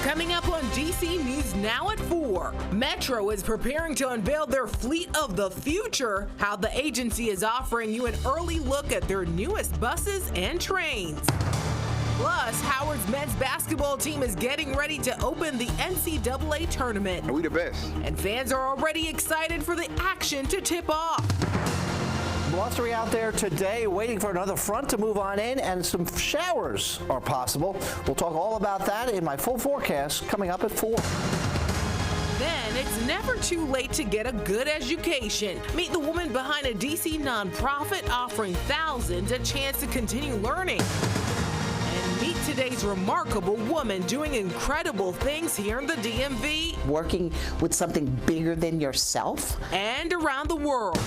Coming up on DC News Now at 4, Metro is preparing to unveil their fleet of the future, how the agency is offering you an early look at their newest buses and trains. Plus, Howard's men's basketball team is getting ready to open the NCAA tournament. We the best. And fans are already excited for the action to tip off. Blustery out there today, waiting for another front to move on in, and some showers are possible. We'll talk all about that in my full forecast coming up at 4. Then it's never too late to get a good education. Meet the woman behind a DC nonprofit offering thousands a chance to continue learning. And meet today's remarkable woman doing incredible things here in the DMV. Working with something bigger than yourself. And around the world.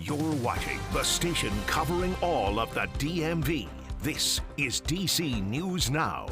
You're watching the station covering all of the DMV. This is DC News Now.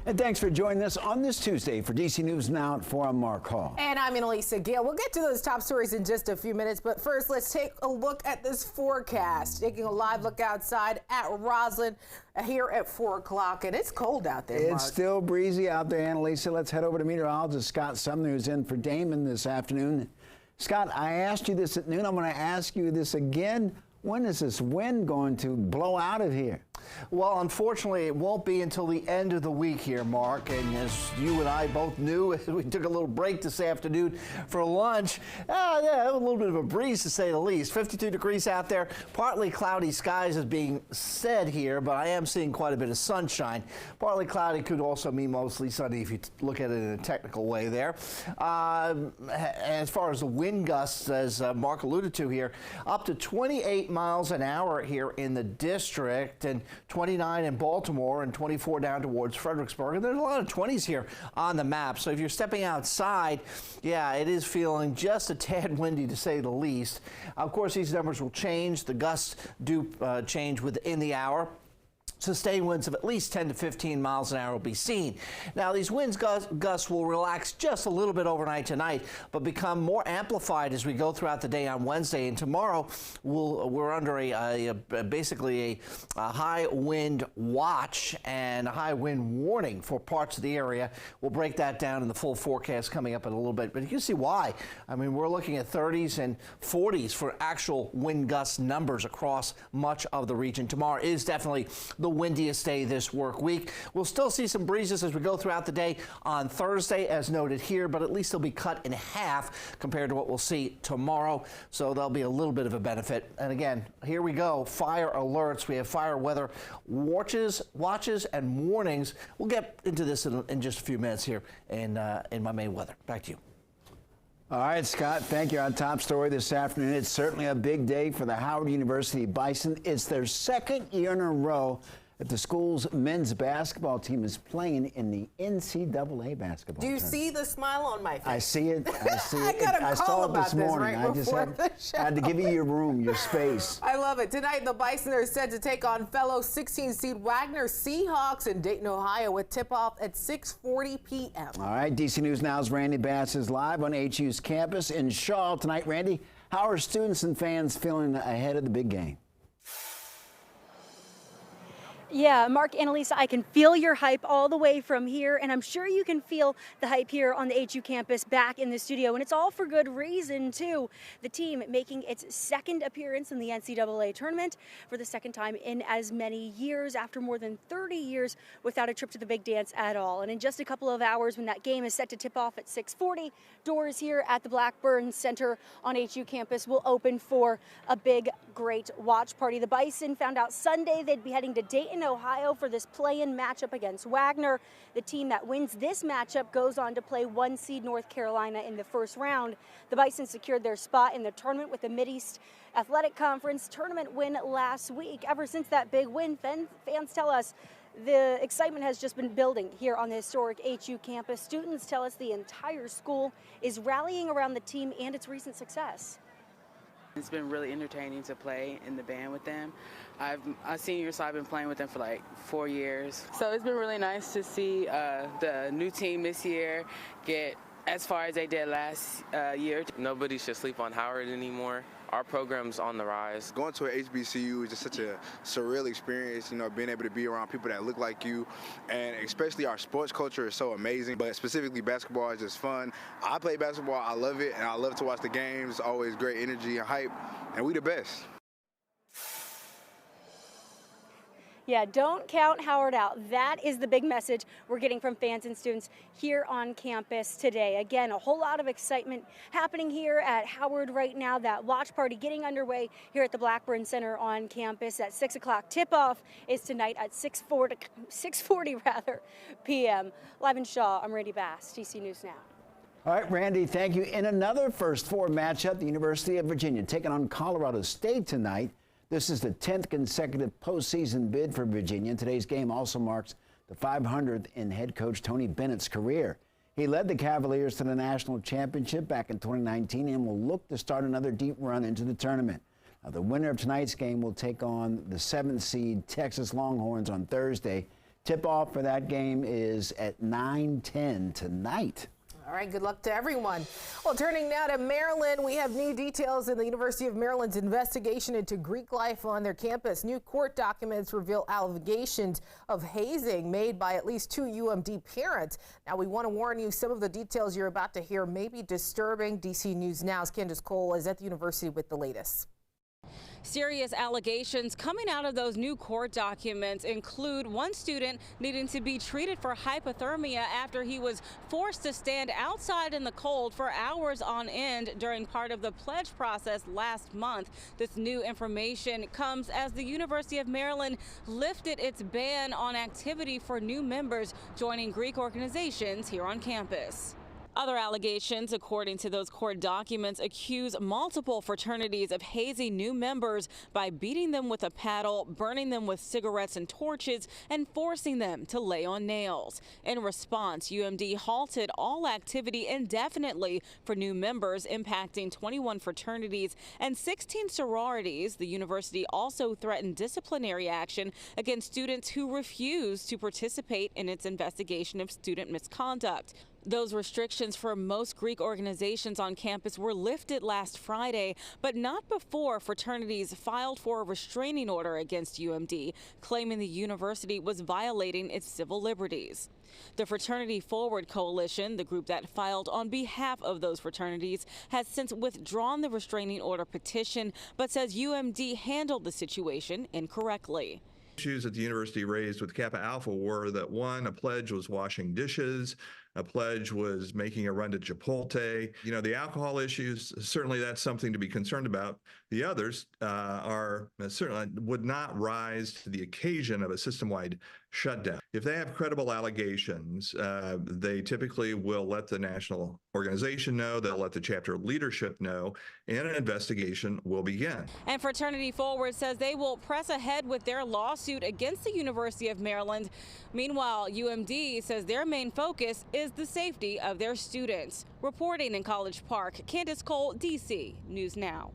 And thanks for joining us on this Tuesday for DC News Now at 4. I'm Mark Hall. And I'm Annalisa Gale. We'll get to those top stories in just a few minutes, but first let's take a look at this forecast. Taking a live look outside at Roslyn here at 4 o'clock, and it's cold out there, Mark. It's still breezy out there, Annalisa. Let's head over to meteorologist Scott Sumner, who's in for Damon this afternoon. Scott, I asked you this at noon. I'm going to ask you this again. When is this wind going to blow out of here? Well, unfortunately, it won't be until the end of the week here, Mark. And as you and I both knew, we took a little break this afternoon for lunch. Yeah, a little bit of a breeze, to say the least. 52 degrees out there. Partly cloudy skies is being said here, but I am seeing quite a bit of sunshine. Partly cloudy could also mean mostly sunny if you look at it in a technical way there. As far as the wind gusts, as Mark alluded to here, up to 28 miles an hour here in the district, and 29 in Baltimore, and 24 down towards Fredericksburg. And there's a lot of 20s here on the map. So if you're stepping outside, yeah, it is feeling just a tad windy, to say the least. Of course, these numbers will change. The gusts do change within the hour. Sustained winds of at least 10 to 15 miles an hour will be seen. Now, these winds gusts will relax just a little bit overnight tonight, but become more amplified as we go throughout the day on Wednesday. And tomorrow, we're under basically a high wind watch and a high wind warning for parts of the area. We'll break that down in the full forecast coming up in a little bit. But you can see why. I mean, we're looking at 30s and 40s for actual wind gust numbers across much of the region. Tomorrow is definitely the windiest day this work week. We'll still see some breezes as we go throughout the day on Thursday, as noted here, but at least they'll be cut in half compared to what we'll see tomorrow. So there'll be a little bit of a benefit. And again, here we go. Fire alerts. We have fire weather watches and warnings. We'll get into this in just a few minutes here in my May weather. Back to you. All right, Scott, thank you. Our top story this afternoon. It's certainly a big day for the Howard University Bison. It's their second year in a row that the school's men's basketball team is playing in the NCAA basketball Do you tournament. see the smile on my face? I see it. I see it. got a I call saw it about this this morning. right I just before the show. had to give you your room, your space. I love it. Tonight, the Bison are set to take on fellow 16-seed Wagner Seahawks in Dayton, Ohio, with tip-off at 6:40 p.m. All right, DC News Now's Randy Bass is live on HU's campus in Shaw tonight. Randy, how are students and fans feeling ahead of the big game? Yeah, Mark, Annalisa, I can feel your hype all the way from here, and I'm sure you can feel the hype here on the HU campus back in the studio, and it's all for good reason, too. The team making its second appearance in the NCAA tournament for the second time in as many years, after more than 30 years without a trip to the big dance at all. And in just a couple of hours, when that game is set to tip off at 6:40, doors here at the Blackburn Center on HU campus will open for a big, great watch party. The Bison found out Sunday they'd be heading to Dayton, Ohio for this play-in matchup against Wagner. The team that wins this matchup goes on to play 1 seed North Carolina in the first round. The Bison secured their spot in the tournament with the Mideast Athletic Conference tournament win last week. Ever since that big win, fans tell us the excitement has just been building here on the historic HU campus. Students tell us the entire school is rallying around the team and its recent success. It's been really entertaining to play in the band with them. I'm a senior, so I've been playing with them for like 4 years. So it's been really nice to see the new team this year get as far as they did last year. Nobody should sleep on Howard anymore. our program's on the rise. Going to an HBCU is just such a surreal experience, you know, being able to be around people that look like you, and especially our sports culture is so amazing, but specifically basketball is just fun. I play basketball, I love it, and I love to watch the games. It's always great energy and hype, and we the best. Yeah, don't count Howard out. That is the big message we're getting from fans and students here on campus today. Again, a whole lot of excitement happening here at Howard right now. That watch party getting underway here at the Blackburn Center on campus. At 6 o'clock tip-off is tonight at 6:40 p.m. Live in Shaw, I'm Randy Bass, DC News Now. All right, Randy, thank you. In another first four matchup, the University of Virginia taking on Colorado State tonight. This is the 10th consecutive postseason bid for Virginia. Today's game also marks the 500th in head coach Tony Bennett's career. He led the Cavaliers to the national championship back in 2019 and will look to start another deep run into the tournament. Now, the winner of tonight's game will take on the 7th seed Texas Longhorns on Thursday. Tip-off for that game is at 9:10 tonight. All right, good luck to everyone. Well, turning now to Maryland, we have new details in the University of Maryland's investigation into Greek life on their campus. New court documents reveal allegations of hazing made by at least 2 UMD parents. Now, we want to warn you, some of the details you're about to hear may be disturbing. DC News Now's Candace Cole is at the university with the latest. Serious allegations coming out of those new court documents include one student needing to be treated for hypothermia after he was forced to stand outside in the cold for hours on end during part of the pledge process last month. This new information comes as the University of Maryland lifted its ban on activity for new members joining Greek organizations here on campus. Other allegations, according to those court documents, accuse multiple fraternities of hazing new members by beating them with a paddle, burning them with cigarettes and torches, and forcing them to lay on nails. In response, UMD halted all activity indefinitely for new members, impacting 21 fraternities and 16 sororities. The university also threatened disciplinary action against students who refused to participate in its investigation of student misconduct. Those restrictions for most Greek organizations on campus were lifted last Friday, but not before fraternities filed for a restraining order against UMD, claiming the university was violating its civil liberties. The Fraternity Forward Coalition, the group that filed on behalf of those fraternities, has since withdrawn the restraining order petition, but says UMD handled the situation incorrectly. Issues that the university raised with Kappa Alpha were that, one, a pledge was washing dishes, a pledge was making a run to Chipotle. You know, the alcohol issues, certainly that's something to be concerned about. The others are certainly would not rise to the occasion of a system-wide shutdown. If they have credible allegations, they typically will let the national organization know, they'll let the chapter leadership know, and an investigation will begin. And Fraternity Forward says they will press ahead with their lawsuit against the University of Maryland. Meanwhile, UMD says their main focus is the safety of their students. Reporting in College Park, Candace Cole, DC News Now.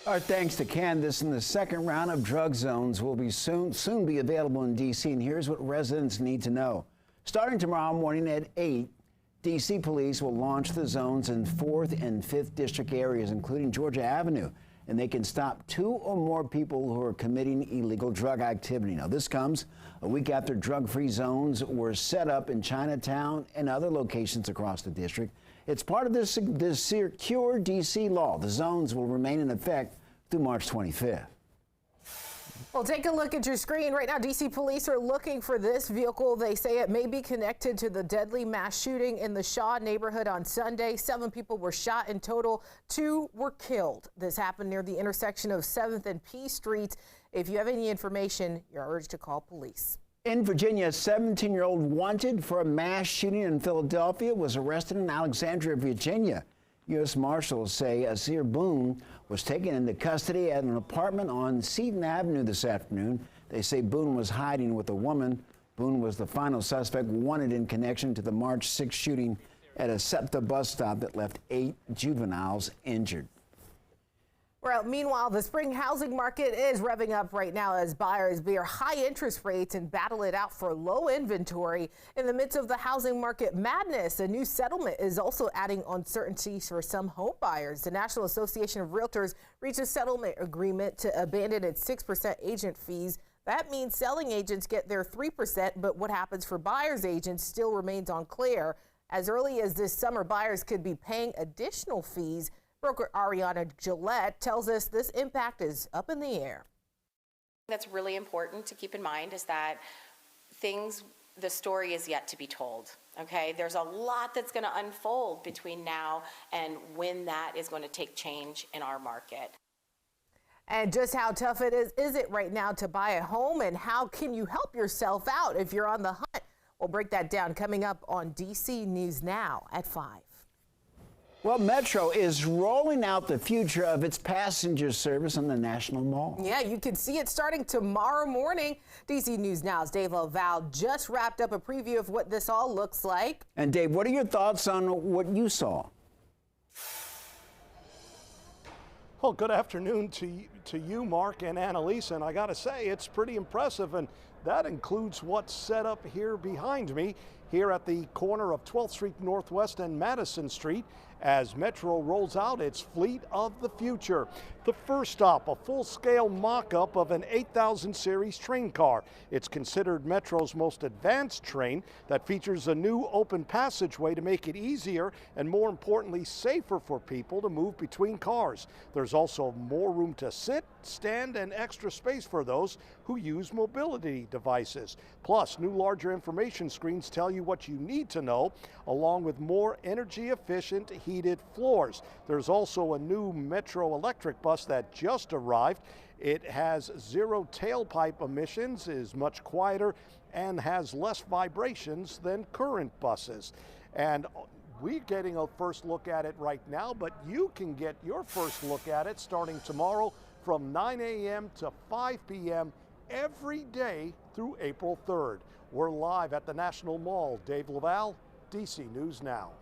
Our thanks to Candace. And the second round of drug zones will be soon be available in D.C. And here's what residents need to know. Starting tomorrow morning at 8, D.C. police will launch the zones in 4th and 5th district areas, including Georgia Avenue. And they can stop 2 or more people who are committing illegal drug activity. Now, this comes a week after drug-free zones were set up in Chinatown and other locations across the district. It's part of this Secure D.C. law. The zones will remain in effect through March 25th. Well, take a look at your screen. Right now, D.C. police are looking for this vehicle. They say it may be connected to the deadly mass shooting in the Shaw neighborhood on Sunday. 7 people were shot in total. 2 were killed. This happened near the intersection of 7th and P Streets. If you have any information, you're urged to call police. In Virginia, a 17-year-old wanted for a mass shooting in Philadelphia was arrested in Alexandria, Virginia. U.S. Marshals say Asir Boone was taken into custody at an apartment on Seton Avenue this afternoon. They say Boone was hiding with a woman. Boone was the final suspect wanted in connection to the March 6 shooting at a SEPTA bus stop that left 8 juveniles injured. Well, meanwhile, the spring housing market is revving up right now as buyers bear high interest rates and battle it out for low inventory. In the midst of the housing market madness, a new settlement is also adding uncertainties for some home buyers. The National Association of Realtors reached a settlement agreement to abandon its 6% agent fees. That means selling agents get their 3%, but what happens for buyers agents still remains unclear. As early as this summer, buyers could be paying additional fees. Broker Ariana Gillette tells us this impact is up in the air. That's really important to keep in mind is that the story is yet to be told. Okay, there's a lot that's going to unfold between now and when that is going to take change in our market. And just how tough it is it right now to buy a home, and how can you help yourself out if you're on the hunt? We'll break that down coming up on DC News Now at 5. Well, Metro is rolling out the future of its passenger service on the National Mall. Yeah, you can see it starting tomorrow morning. DC News Now's Dave Laval just wrapped up a preview of what this all looks like. And Dave, what are your thoughts on what you saw? Well, good afternoon to you, Mark and Annalisa, and I got to say, it's pretty impressive, and that includes what's set up here behind me, here at the corner of 12th Street Northwest and Madison Street, as Metro rolls out its fleet of the future. The first stop, a full-scale mock-up of an 8000 series train car. It's considered Metro's most advanced train that features a new open passageway to make it easier and, more importantly, safer for people to move between cars. There's also more room to sit, stand, and extra space for those who use mobility devices. Plus, new larger information screens tell you what you need to know, along with more energy-efficient heated floors. There's also a new Metro electric bus that just arrived. It has zero tailpipe emissions, is much quieter, and has less vibrations than current buses. And we're getting a first look at it right now, but you can get your first look at it starting tomorrow from 9 a.m. to 5 p.m. every day through April 3rd. We're live at the National Mall. Dave Laval, DC News Now.